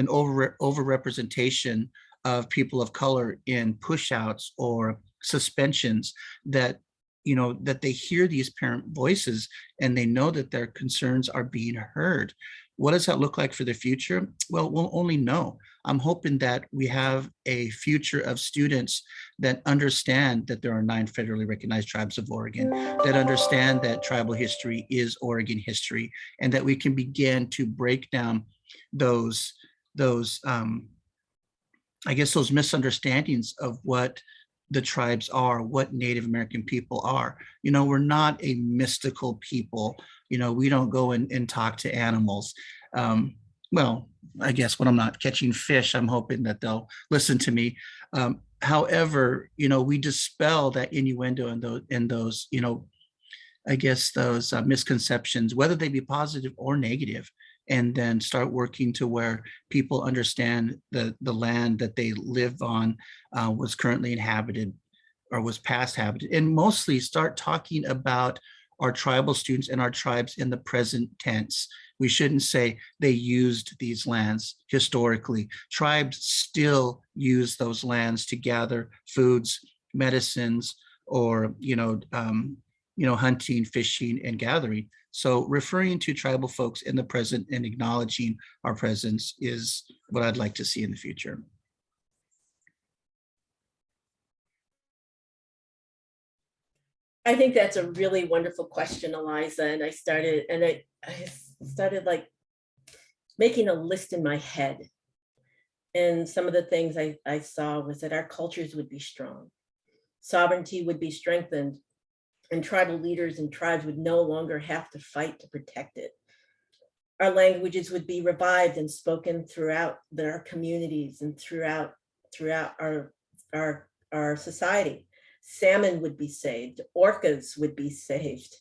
overrepresentation of people of color in pushouts or suspensions, that they hear these parent voices and they know that their concerns are being heard. What does that look like for the future? Well, we'll only know. I'm hoping that we have a future of students that understand that there are 9 federally recognized tribes of Oregon, that understand that tribal history is Oregon history, and that we can begin to break down those misunderstandings of what the tribes are, what Native American people are. We're not a mystical people. We don't go and talk to animals. Well, I guess when I'm not catching fish, I'm hoping that they'll listen to me. However, we dispel that innuendo and those misconceptions, whether they be positive or negative. and then start working to where people understand the land that they live on was currently inhabited or was past habited, and mostly start talking about our tribal students and our tribes in the present tense. We shouldn't say they used these lands historically. Tribes still use those lands to gather foods, medicines, or hunting, fishing, and gathering. So referring to tribal folks in the present and acknowledging our presence is what I'd like to see in the future. I think that's a really wonderful question, Eliza. And I started like making a list in my head. And some of the things I saw was that our cultures would be strong. Sovereignty would be strengthened, and tribal leaders and tribes would no longer have to fight to protect it. Our languages would be revived and spoken throughout our communities and throughout our society. Salmon would be saved, orcas would be saved,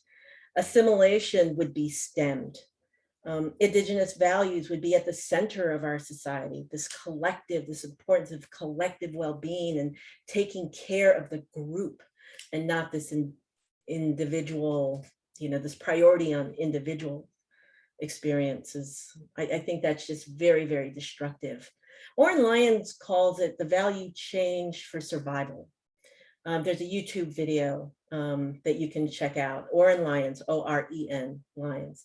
assimilation would be stemmed. Indigenous values would be at the center of our society, this importance of collective well-being and taking care of the group and not this individual, this priority on individual experiences. I think that's just very, very destructive. Oren Lyons calls it the value change for survival. There's a YouTube video that you can check out, Oren Lyons, O-R-E-N, Lyons.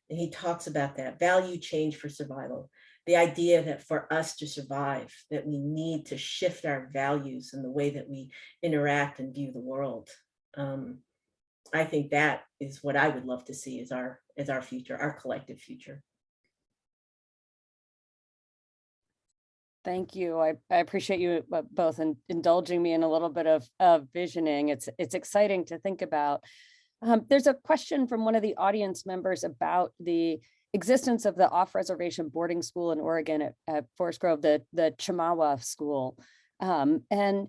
And he talks about that value change for survival. The idea that for us to survive, that we need to shift our values and the way that we interact and view the world. I think that is what I would love to see as our future, our collective future. Thank you. I appreciate you both indulging me in a little bit of visioning. It's exciting to think about. There's a question from one of the audience members about the existence of the off-reservation boarding school in Oregon at Forest Grove, the Chimawa school. And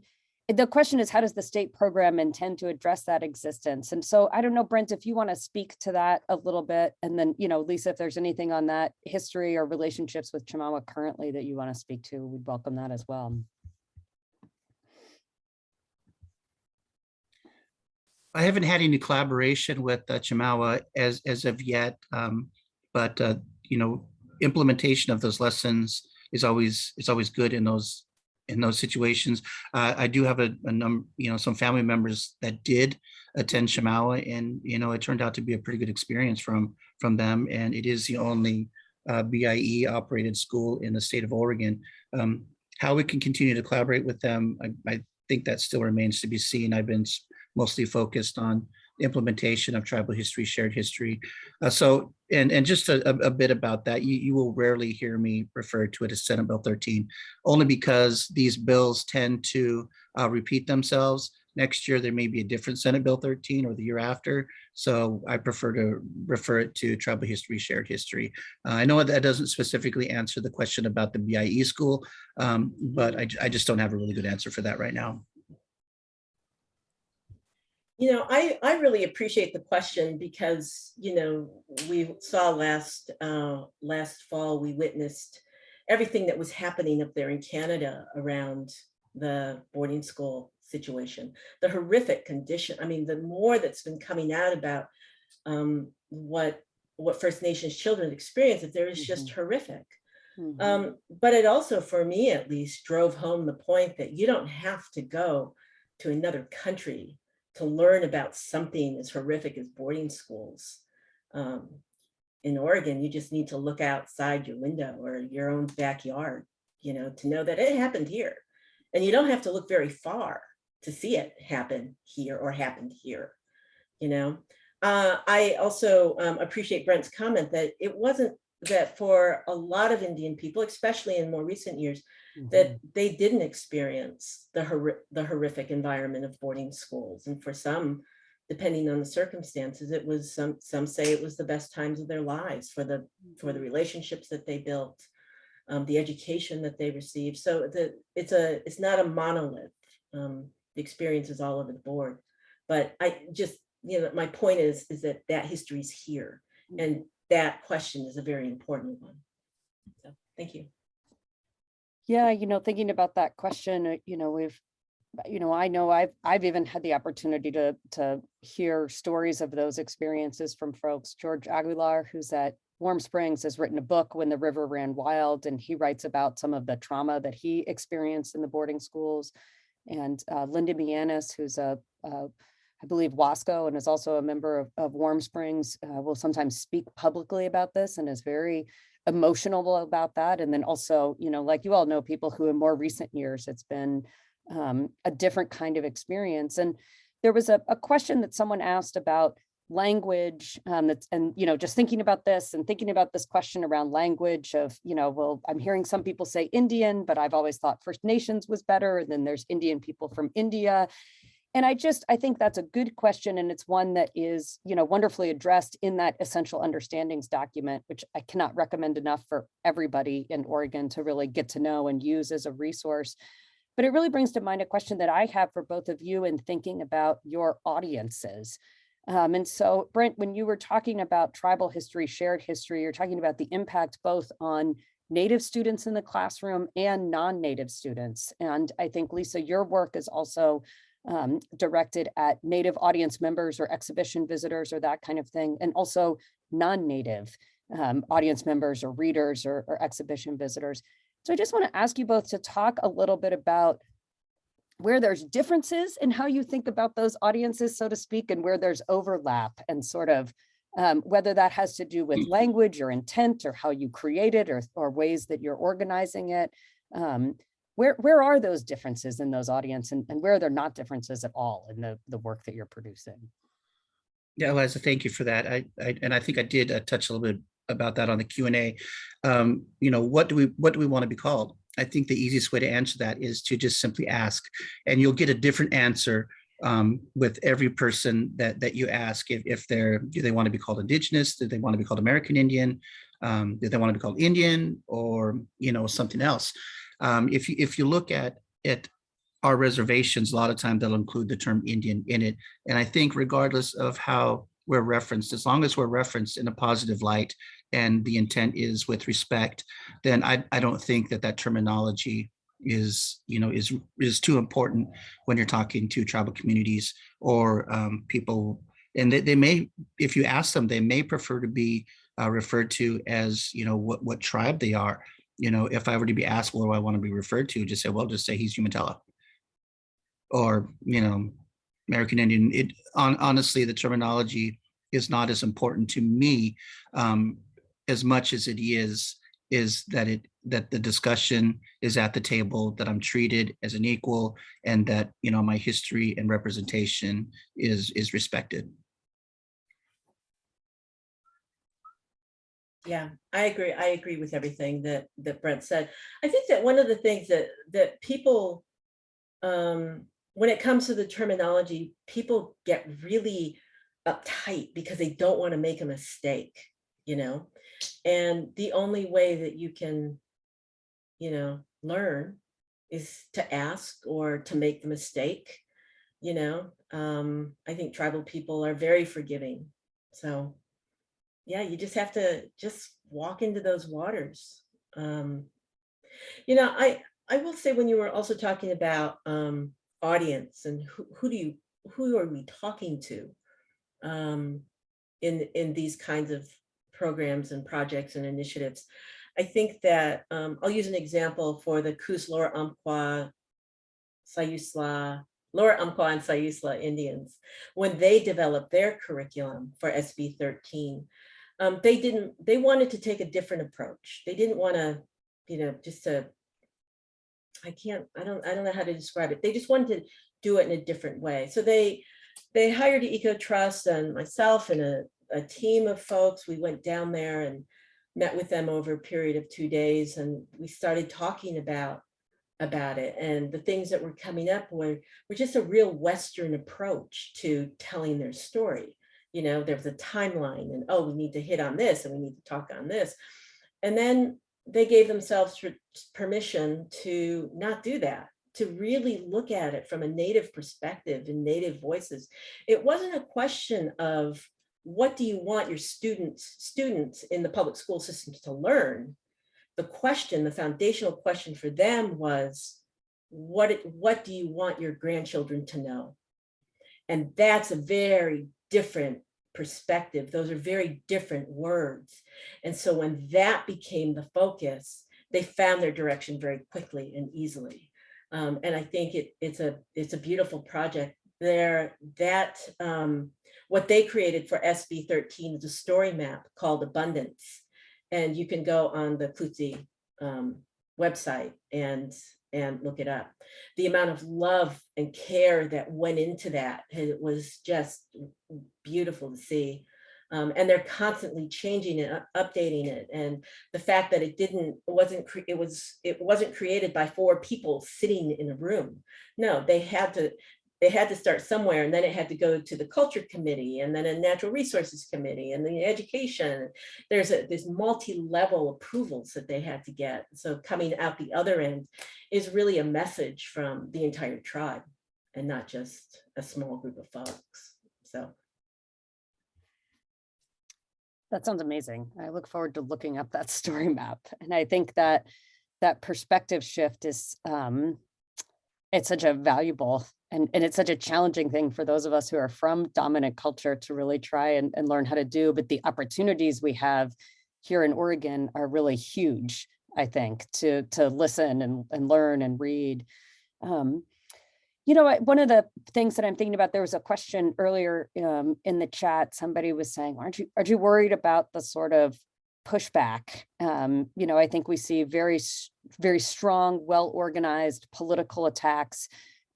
the question is, how does the state program intend to address that existence? And so I don't know, Brent, if you want to speak to that a little bit, and then, Lisa, if there's anything on that history or relationships with Chimawa currently that you want to speak to, we'd welcome that as well. I haven't had any collaboration with Chimawa as of yet, but implementation of those lessons is always good in those situations. I do have a number, some family members that did attend Chimawa, and it turned out to be a pretty good experience from them. And it is the only BIE operated school in the state of Oregon. How we can continue to collaborate with them, I think that still remains to be seen. I've been mostly focused on implementation of tribal history, shared history. And just a bit about that, you will rarely hear me refer to it as Senate Bill 13, only because these bills tend to repeat themselves. Next year, there may be a different Senate Bill 13 or the year after. So I prefer to refer it to tribal history, shared history. I know that doesn't specifically answer the question about the BIE school, but I just don't have a really good answer for that right now. I really appreciate the question because, we saw last fall, we witnessed everything that was happening up there in Canada around the boarding school situation, the horrific condition. I mean, the more that's been coming out about what First Nations children experience, that there is just horrific. But it also, for me at least, drove home the point that you don't have to go to another country to learn about something as horrific as boarding schools. In Oregon, you just need to look outside your window or your own backyard, to know that it happened here. And you don't have to look very far to see it happen here or happened here, I also appreciate Brent's comment that it wasn't that for a lot of Indian people, especially in more recent years, that they didn't experience the horrific environment of boarding schools. And for some, depending on the circumstances, it was some say it was the best times of their lives for the relationships that they built, the education that they received. So it's not a monolith. The experience is all over the board. But I just, my point is that history is here. And that question is a very important one. So thank you. Yeah, thinking about that question, I know I've even had the opportunity to hear stories of those experiences from folks. George Aguilar, who's at Warm Springs, has written a book, When the River Ran Wild, and he writes about some of the trauma that he experienced in the boarding schools. And Linda Mianis, who's I believe Wasco and is also a member of Warm Springs, will sometimes speak publicly about this and is very emotional about that. And then also, like you all know, people who in more recent years, it's been a different kind of experience. And there was a question that someone asked about language, and just thinking about this and thinking about this question around language of, well, I'm hearing some people say Indian, but I've always thought First Nations was better. And then there's Indian people from India. And I think that's a good question. And it's one that is, wonderfully addressed in that essential understandings document, which I cannot recommend enough for everybody in Oregon to really get to know and use as a resource. But it really brings to mind a question that I have for both of you in thinking about your audiences. And so, Brent, when you were talking about tribal history, shared history, you're talking about the impact both on Native students in the classroom and non-Native students. And I think, Lisa, your work is also directed at Native audience members or exhibition visitors or that kind of thing, and also non-Native audience members or readers or exhibition visitors. So I just want to ask you both to talk a little bit about where there's differences in how you think about those audiences, so to speak, and where there's overlap, and sort of whether that has to do with language or intent or how you create it or ways that you're organizing it. Where are those differences in those audience, and where are there not differences at all in the work that you're producing? Yeah, Eliza, thank you for that. I think I did touch a little bit about that on the Q&A. What do we want to be called? I think the easiest way to answer that is to just simply ask, and you'll get a different answer with every person that you ask. If do they want to be called Indigenous? Do they want to be called American Indian? Do they want to be called Indian, or something else? If you look at our reservations, a lot of times they'll include the term Indian in it. And I think regardless of how we're referenced, as long as we're referenced in a positive light and the intent is with respect, then I don't think that terminology is too important when you're talking to tribal communities or people. And they may, if you ask them, they may prefer to be referred to as what tribe they are. If I were to be asked, what do I want to be referred to? Just say he's Umatilla, or American Indian. Honestly, the terminology is not as important to me as much as it is that the discussion is at the table, that I'm treated as an equal, and that my history and representation is respected. Yeah, I agree with everything that Brent said. I think that one of the things that people, when it comes to the terminology, people get really uptight because they don't want to make a mistake, and the only way that you can, learn is to ask or to make the mistake. I think tribal people are very forgiving. So yeah, you just have to just walk into those waters. I will say, when you were also talking about audience and who are we talking to in these kinds of programs and projects and initiatives, I think that I'll use an example for the Coos Lower Umpqua, Lower Umpqua and Sayusla Indians. When they developed their curriculum for SB 13, they wanted to take a different approach. They didn't want to, I don't know how to describe it. They just wanted to do it in a different way. So they hired Eco Trust and myself and a team of folks. We went down there and met with them over a period of 2 days, and we started talking about it. And the things that were coming up were just a real Western approach to telling their story. There was a timeline, and we need to hit on this and we need to talk on this. And then they gave themselves permission to not do that, to really look at it from a Native perspective and Native voices. It wasn't a question of, what do you want your students in the public school systems to learn? The foundational question for them was, what do you want your grandchildren to know? And that's a very different perspective. Those are very different words. And so when that became the focus, they found their direction very quickly and easily. And I think it's a beautiful project there. That what they created for SB 13 is a story map called Abundance. And you can go on the Klutzi website and look it up. The amount of love and care that went into that, it was just beautiful to see. And they're constantly changing it, updating it, and the fact that it wasn't created by 4 people sitting in a room. No, they had to start somewhere, and then it had to go to the culture committee, and then a natural resources committee, and the education. There's multi-level approvals that they had to get. So coming out the other end is really a message from the entire tribe and not just a small group of folks. So that sounds amazing. I look forward to looking up that story map. And I think that that perspective shift is, it's such a valuable and it's such a challenging thing for those of us who are from dominant culture to really try and learn how to do. But the opportunities we have here in Oregon are really huge, I think, to listen and learn and read. You know, one of the things that I'm thinking about, there was a question earlier in the chat. Somebody was saying, aren't you worried about the sort of pushback? You know, I think we see very, very strong, well-organized political attacks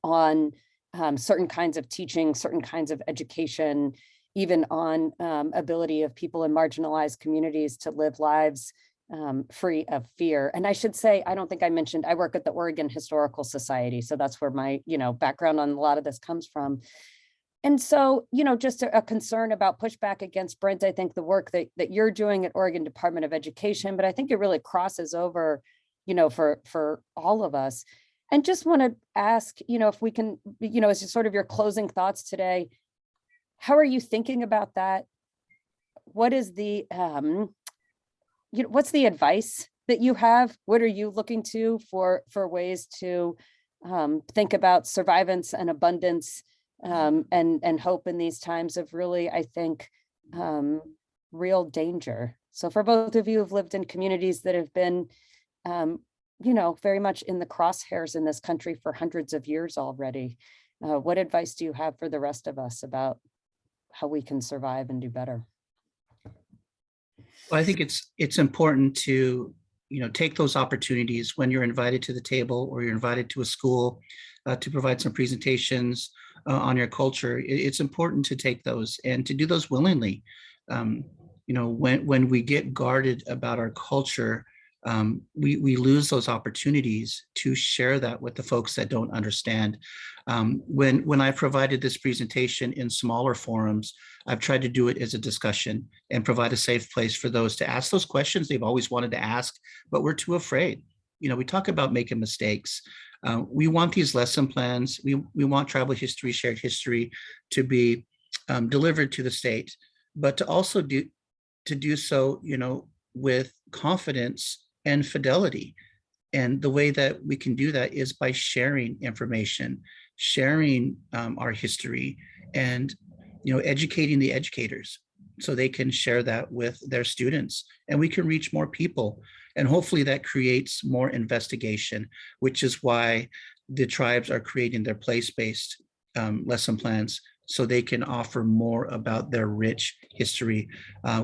on certain kinds of teaching, certain kinds of education, even on ability of people in marginalized communities to live lives free of fear. And I should say, I don't think I mentioned, I work at the Oregon Historical Society. So that's where my, background on a lot of this comes from. And so, just a concern about pushback against Brent. I think the work that you're doing at Oregon Department of Education, but I think it really crosses over, for all of us. And just want to ask, if we can, as sort of your closing thoughts today, how are you thinking about that? What is the, what's the advice that you have? What are you looking to for ways to think about survivance and abundance and hope in these times of really, I think, real danger? So for both of you who've lived in communities that have been, very much in the crosshairs in this country for hundreds of years already, what advice do you have for the rest of us about how we can survive and do better? Well, I think it's important to, take those opportunities when you're invited to the table or you're invited to a school to provide some presentations on your culture. It's important to take those and to do those willingly. When we get guarded about our culture, we lose those opportunities to share that with the folks that don't understand. When I provided this presentation in smaller forums, I've tried to do it as a discussion and provide a safe place for those to ask those questions they've always wanted to ask, but we're too afraid. We talk about making mistakes. We want these lesson plans. We want tribal history, shared history to be delivered to the state, but to also do so, with confidence and fidelity. And the way that we can do that is by sharing information, sharing our history, and educating the educators so they can share that with their students, and we can reach more people. And hopefully that creates more investigation, which is why the tribes are creating their place-based lesson plans so they can offer more about their rich history.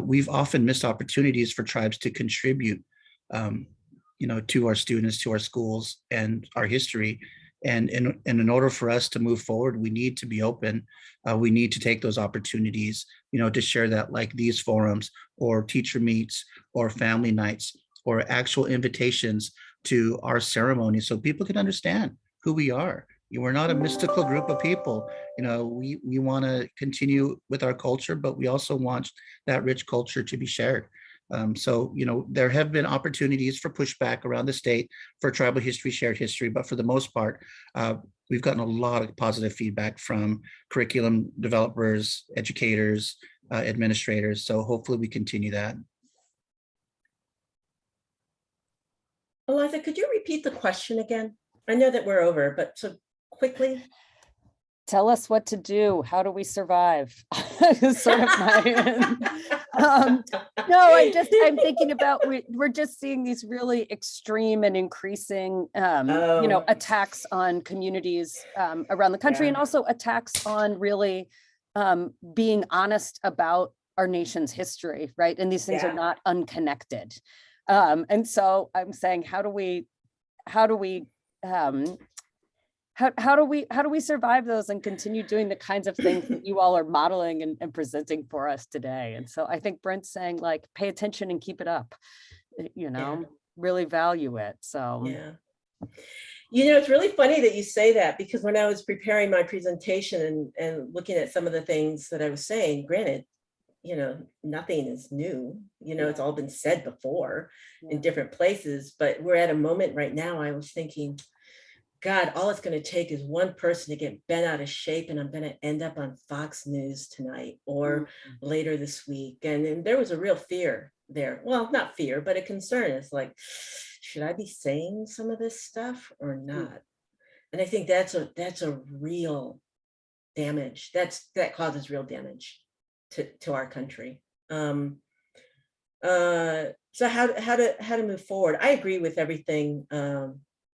We've often missed opportunities for tribes to contribute to our students, to our schools, and our history. And in order for us to move forward, we need to be open. We need to take those opportunities, to share that, like these forums or teacher meets or family nights or actual invitations to our ceremony so people can understand who we are. We're not a mystical group of people. We want to continue with our culture, but we also want that rich culture to be shared. So there have been opportunities for pushback around the state for tribal history, shared history, but for the most part, we've gotten a lot of positive feedback from curriculum developers, educators, administrators. So hopefully we continue that. Eliza, could you repeat the question again? I know that we're over, but so quickly. Tell us what to do. How do we survive? Is sort of my, no, I'm thinking about, we're just seeing these really extreme and increasing, attacks on communities around the country, and also attacks on really being honest about our nation's history, right? And these things are not unconnected. And so I'm saying, how do we survive those and continue doing the kinds of things that you all are modeling and presenting for us today? And so I think Brent's saying, like, pay attention and keep it up, really value it. So yeah. It's really funny that you say that, because when I was preparing my presentation and looking at some of the things that I was saying, granted, nothing is new, it's all been said before in different places, but we're at a moment right now. I was thinking, God, all it's going to take is one person to get bent out of shape, and I'm going to end up on Fox News tonight or later this week. And there was a real fear there. Well, not fear, but a concern. It's like, should I be saying some of this stuff or not? And I think that's a real damage. That causes real damage to our country. So how to move forward? I agree with everything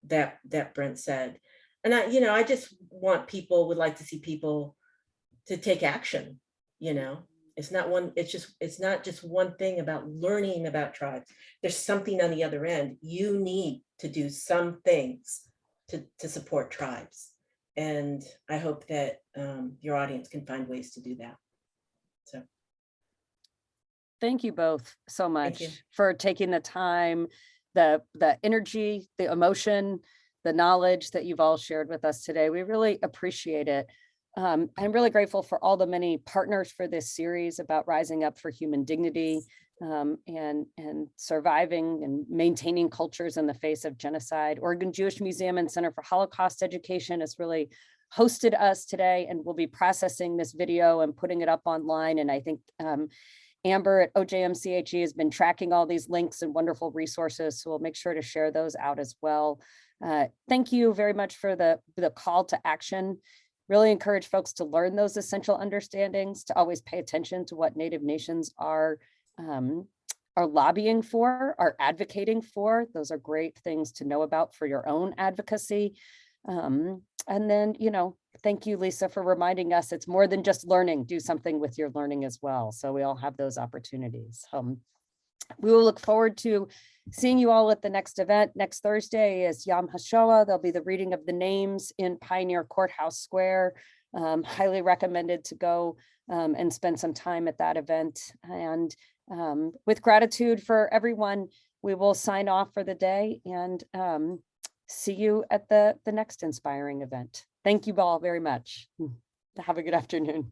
that Brent said. And I just would like to see people to take action. It's not just one thing about learning about tribes. There's something on the other end. You need to do some things to support tribes. And I hope that your audience can find ways to do that. So. Thank you both so much for taking the time, the energy, the emotion, the knowledge that you've all shared with us today. We really appreciate it. I'm really grateful for all the many partners for this series about rising up for human dignity and surviving and maintaining cultures in the face of genocide. Oregon Jewish Museum and Center for Holocaust Education has really hosted us today, and we'll be processing this video and putting it up online. And I think Amber at OJMCHE has been tracking all these links and wonderful resources, so we'll make sure to share those out as well. Thank you very much for the call to action. Really encourage folks to learn those essential understandings, to always pay attention to what Native nations are lobbying for, are advocating for. Those are great things to know about for your own advocacy. And then, thank you, Lisa, for reminding us it's more than just learning. Do something with your learning as well. So we all have those opportunities. We will look forward to seeing you all at the next event. Next Thursday is Yom HaShoah. There'll be the reading of the names in Pioneer Courthouse Square. Highly recommended to go and spend some time at that event. And with gratitude for everyone, we will sign off for the day and see you at the next inspiring event. Thank you all very much. Have a good afternoon.